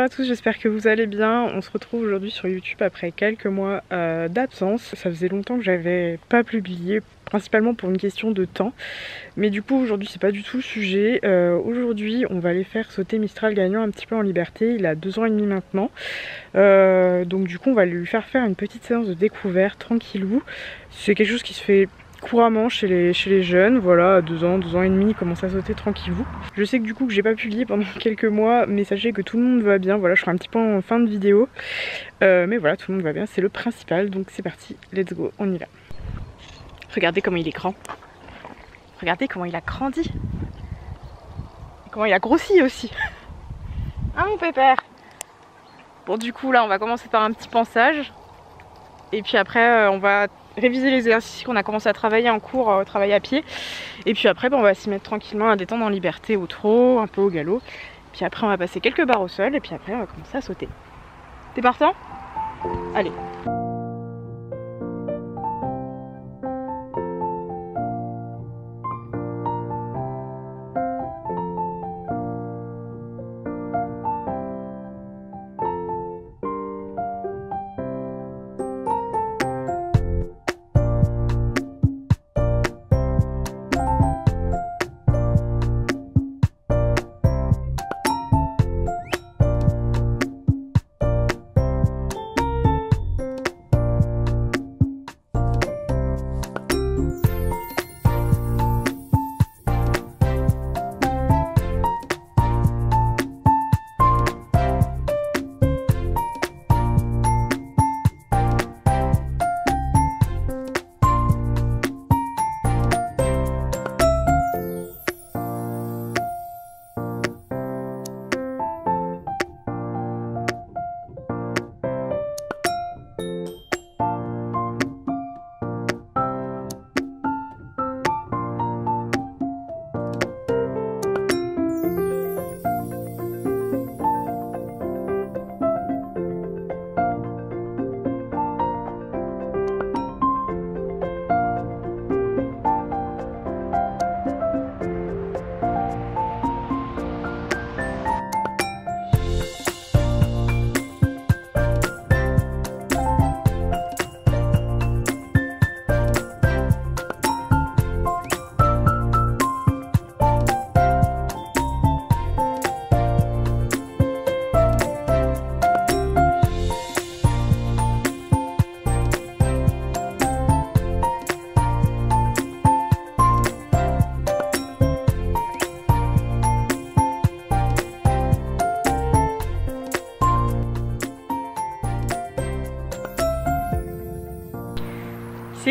à tous, j'espère que vous allez bien. On se retrouve aujourd'hui sur YouTube après quelques mois d'absence. Ça faisait longtemps que j'avais pas publié, principalement pour une question de temps. Mais du coup aujourd'hui c'est pas du tout le sujet. Aujourd'hui on va aller faire sauter Mistral gagnant un petit peu en liberté. Il a 2 ans et demi maintenant. Donc du coup on va lui faire une petite séance de découverte tranquillou. C'est quelque chose qui se fait couramment chez les jeunes, voilà, 2 ans et demi, il commence à sauter tranquillou. Je sais que du coup que j'ai pas publié pendant quelques mois, mais sachez que tout le monde va bien, voilà, je ferai un petit peu en fin de vidéo. Mais voilà, tout le monde va bien, c'est le principal, donc c'est parti, let's go, on y va. Regardez comment il est grand. Regardez comment il a grandi. Et comment il a grossi aussi. Hein mon pépère? Bon du coup là on va commencer par un petit pansage. Et puis après on va réviser les exercices qu'on a commencé à travailler en cours, travailler à pied. Et puis après on va s'y mettre tranquillement à détendre en liberté au trot, un peu au galop. Puis après on va passer quelques barres au sol et puis après on va commencer à sauter. T'es partant? Allez.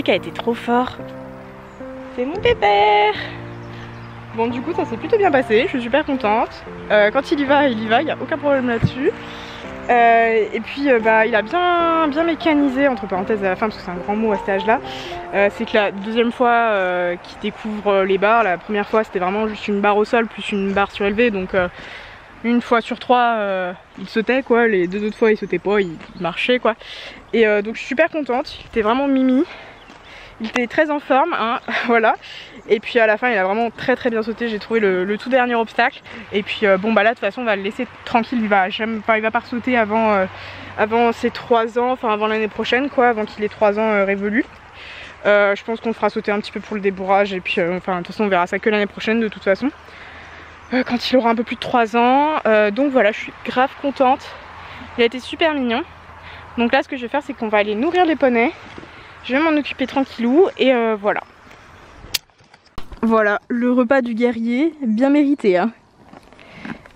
Qui a été trop fort, c'est mon pépère. Bon du coup ça s'est plutôt bien passé, je suis super contente. Quand il y va, il n'y a aucun problème là-dessus. Et puis il a bien mécanisé, entre parenthèses à la fin parce que c'est un grand mot à cet âge là. C'est que la deuxième fois qu'il découvre les barres, la première fois c'était vraiment juste une barre au sol plus une barre surélevée, donc une fois sur 3 il sautait quoi, les 2 autres fois il sautait pas, il marchait quoi. Et donc je suis super contente, il était vraiment mimi. Il était très en forme, hein, voilà. Et puis à la fin il a vraiment très bien sauté, j'ai trouvé le tout dernier obstacle. Et puis bon bah là de toute façon on va le laisser tranquille, il va pas sauter avant ses 3 ans, enfin avant l'année prochaine quoi, avant qu'il ait 3 ans révolus. Je pense qu'on fera sauter un petit peu pour le débourrage et puis enfin de toute façon on verra ça que l'année prochaine de toute façon. Quand il aura un peu plus de 3 ans. Donc voilà, je suis grave contente. Il a été super mignon. Donc là ce que je vais faire c'est qu'on va aller nourrir les poneys. Je vais m'en occuper tranquillou et voilà. Voilà, le repas du guerrier, bien mérité hein.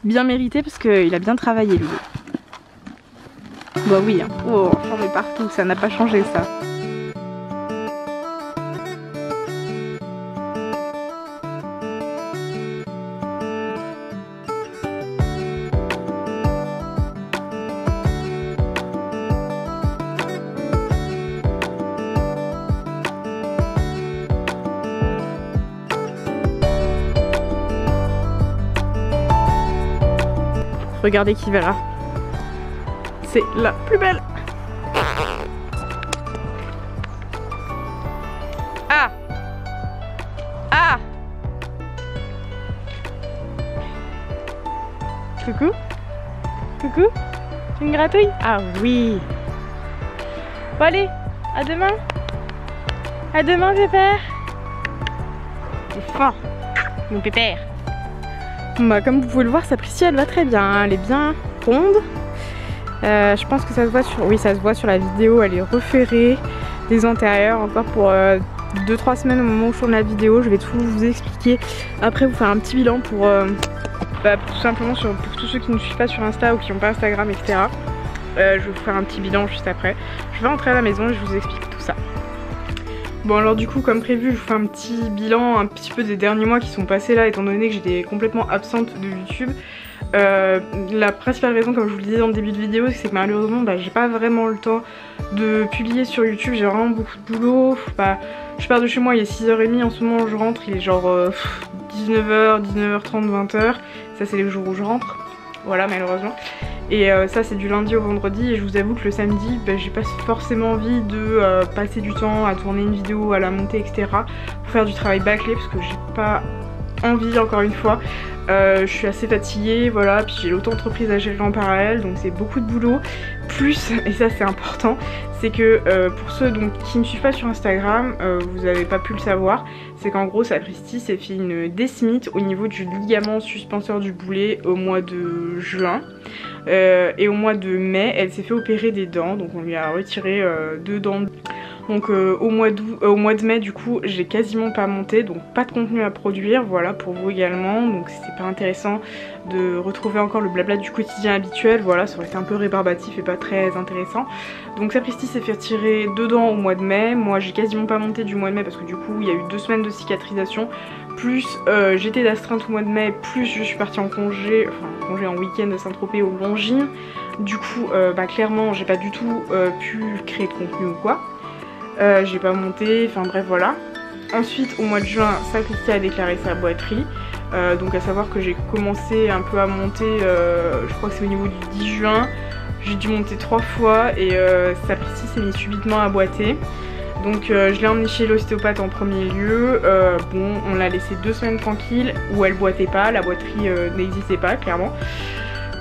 Bien mérité parce qu'il a bien travaillé lui. Bah oui hein. Oh, j'en ai partout, ça n'a pas changé ça. Regardez qui va là. C'est la plus belle. Ah! Ah! Coucou? Coucou? Une gratouille? Ah oui. Bon allez, à demain. À demain pépère. C'est fort, mon pépère. Bah, comme vous pouvez le voir, Sapristi elle va très bien, elle est bien ronde. Je pense que ça se voit sur, oui, ça se voit sur la vidéo, elle est referrée des antérieurs encore pour 2-3 semaines au moment où je tourne la vidéo. Je vais tout vous expliquer, après vous faire un petit bilan pour tout simplement pour tous ceux qui ne suivent pas sur Insta ou qui n'ont pas Instagram, etc. Je vais vous faire un petit bilan juste après. Je vais rentrer à la maison et je vous explique tout ça. Bon alors du coup comme prévu je vous fais un petit bilan un petit peu des derniers mois qui sont passés là, étant donné que j'étais complètement absente de YouTube. La principale raison, comme je vous le disais dans le début de vidéo, c'est que malheureusement j'ai pas vraiment le temps de publier sur YouTube. J'ai vraiment beaucoup de boulot. Je pars de chez moi, il est 6h30 en ce moment, je rentre, il est genre 19h, 19h30, 20h. Ça c'est les jours où je rentre, voilà, malheureusement. Et ça c'est du lundi au vendredi, et je vous avoue que le samedi j'ai pas forcément envie de passer du temps à tourner une vidéo, à la monter, etc. pour faire du travail bâclé, parce que j'ai pas envie, encore une fois. Je suis assez fatiguée, voilà, puis j'ai l'auto-entreprise à gérer en parallèle, donc c'est beaucoup de boulot. Plus, et ça c'est important, c'est que pour ceux donc, qui ne me suivent pas sur Instagram, vous n'avez pas pu le savoir, c'est qu'en gros Sapristi s'est fait une desmite au niveau du ligament suspenseur du boulet au mois de juin. Et au mois de mai, elle s'est fait opérer des dents, donc on lui a retiré 2 dents. Donc au mois de mai du coup j'ai quasiment pas monté, donc pas de contenu à produire, voilà, pour vous également. Donc c'était pas intéressant de retrouver encore le blabla du quotidien habituel, voilà, ça aurait été un peu rébarbatif et pas très intéressant. Donc Sapristi s'est fait retirer 2 dents au mois de mai, moi j'ai quasiment pas monté du mois de mai parce que du coup il y a eu 2 semaines de cicatrisation, plus j'étais d'astreinte au mois de mai, plus je suis partie en congé, enfin congé en week-end à Saint-Tropez aux Longines. Du coup clairement j'ai pas du tout pu créer de contenu ou quoi. J'ai pas monté, enfin bref voilà. Ensuite au mois de juin, Sapristi a déclaré sa boiterie, donc à savoir que j'ai commencé un peu à monter, je crois que c'est au niveau du 10 juin, j'ai dû monter 3 fois et Sapristi s'est mis subitement à boiter. Donc je l'ai emmené chez l'ostéopathe en premier lieu. Bon, on l'a laissé 2 semaines tranquille où elle boitait pas, la boiterie n'existait pas clairement.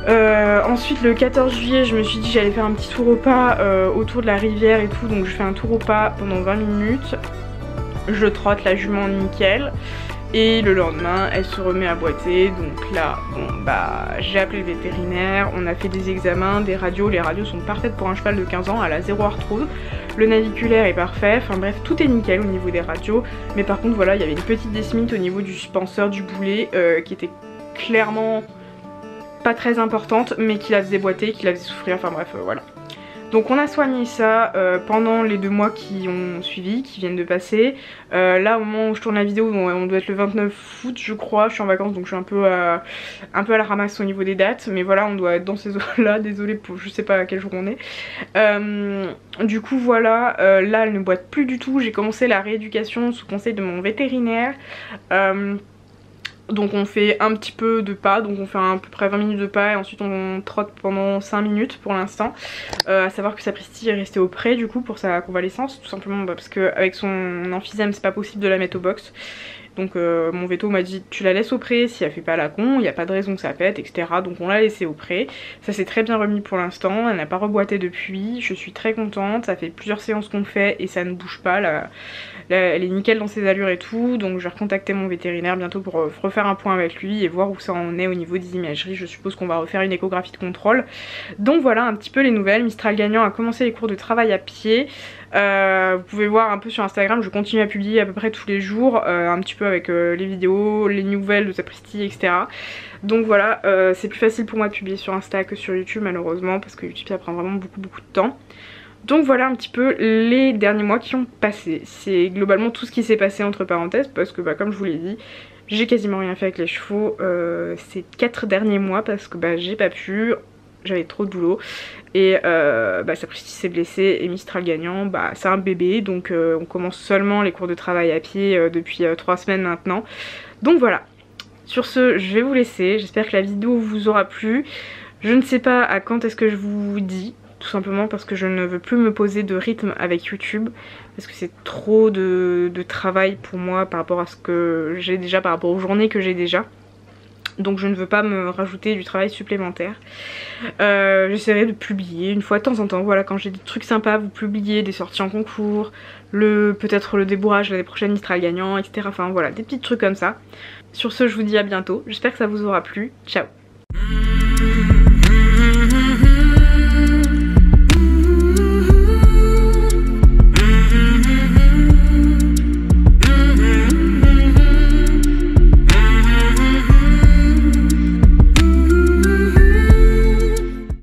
Ensuite le 14 juillet je me suis dit j'allais faire un petit tour au pas autour de la rivière et tout, donc je fais un tour au pas pendant 20 minutes, je trotte la jument nickel et le lendemain elle se remet à boiter. Donc là bon j'ai appelé le vétérinaire, on a fait des examens, des radios, les radios sont parfaites pour un cheval de 15 ans, elle a 0 arthrose, le naviculaire est parfait, enfin bref tout est nickel au niveau des radios. Mais par contre voilà, il y avait une petite desmite au niveau du suspenseur du boulet qui était clairement pas très importante, mais qui la faisait boiter, qui la faisait souffrir, enfin bref voilà. Donc on a soigné ça pendant les 2 mois qui ont suivi, qui viennent de passer. Là au moment où je tourne la vidéo, on doit être le 29 août je crois, je suis en vacances donc je suis un peu à la ramasse au niveau des dates. Mais voilà, on doit être dans ces eaux là, désolée pour je sais pas à quel jour on est. Du coup voilà, là elle ne boite plus du tout, j'ai commencé la rééducation sous conseil de mon vétérinaire. Donc on fait un petit peu de pas, donc on fait à peu près 20 minutes de pas et ensuite on trotte pendant 5 minutes pour l'instant. À savoir que Sapristi est restée au pré du coup pour sa convalescence, tout simplement parce qu'avec son emphysème c'est pas possible de la mettre au box. Donc mon veto m'a dit tu la laisses au pré, si elle fait pas la con, il n'y a pas de raison que ça pète, etc. Donc on l'a laissée au pré. Ça s'est très bien remis pour l'instant, elle n'a pas reboité depuis, je suis très contente, ça fait plusieurs séances qu'on fait et ça ne bouge pas, là, elle est nickel dans ses allures et tout. Donc je vais recontacter mon vétérinaire bientôt pour refaire un point avec lui et voir où ça en est au niveau des imageries. Je suppose qu'on va refaire une échographie de contrôle. Donc voilà un petit peu les nouvelles. Mistral gagnant a commencé les cours de travail à pied. Vous pouvez voir un peu sur Instagram, je continue à publier à peu près tous les jours, un petit peu avec les vidéos, les nouvelles de Sapristi, etc. Donc voilà, c'est plus facile pour moi de publier sur Insta que sur YouTube malheureusement, parce que YouTube ça prend vraiment beaucoup de temps. Donc voilà un petit peu les derniers mois qui ont passé. C'est globalement tout ce qui s'est passé entre parenthèses, parce que comme je vous l'ai dit, j'ai quasiment rien fait avec les chevaux ces 4 derniers mois, parce que j'ai pas pu, j'avais trop de boulot. Et Sapristi s'est blessé et Mistral gagnant, c'est un bébé, donc on commence seulement les cours de travail à pied depuis 3 semaines maintenant. Donc voilà, sur ce je vais vous laisser, j'espère que la vidéo vous aura plu. Je ne sais pas à quand est-ce que je vous dis, tout simplement parce que je ne veux plus me poser de rythme avec YouTube, parce que c'est trop de travail pour moi par rapport à ce que j'ai déjà, par rapport aux journées que j'ai déjà. donc je ne veux pas me rajouter du travail supplémentaire. J'essaierai de publier une fois de temps en temps, voilà, quand j'ai des trucs sympas, vous publier des sorties en concours, peut-être le débourrage l'année prochaine, Mistral gagnant, etc. Enfin voilà, des petits trucs comme ça. Sur ce, je vous dis à bientôt, j'espère que ça vous aura plu, ciao.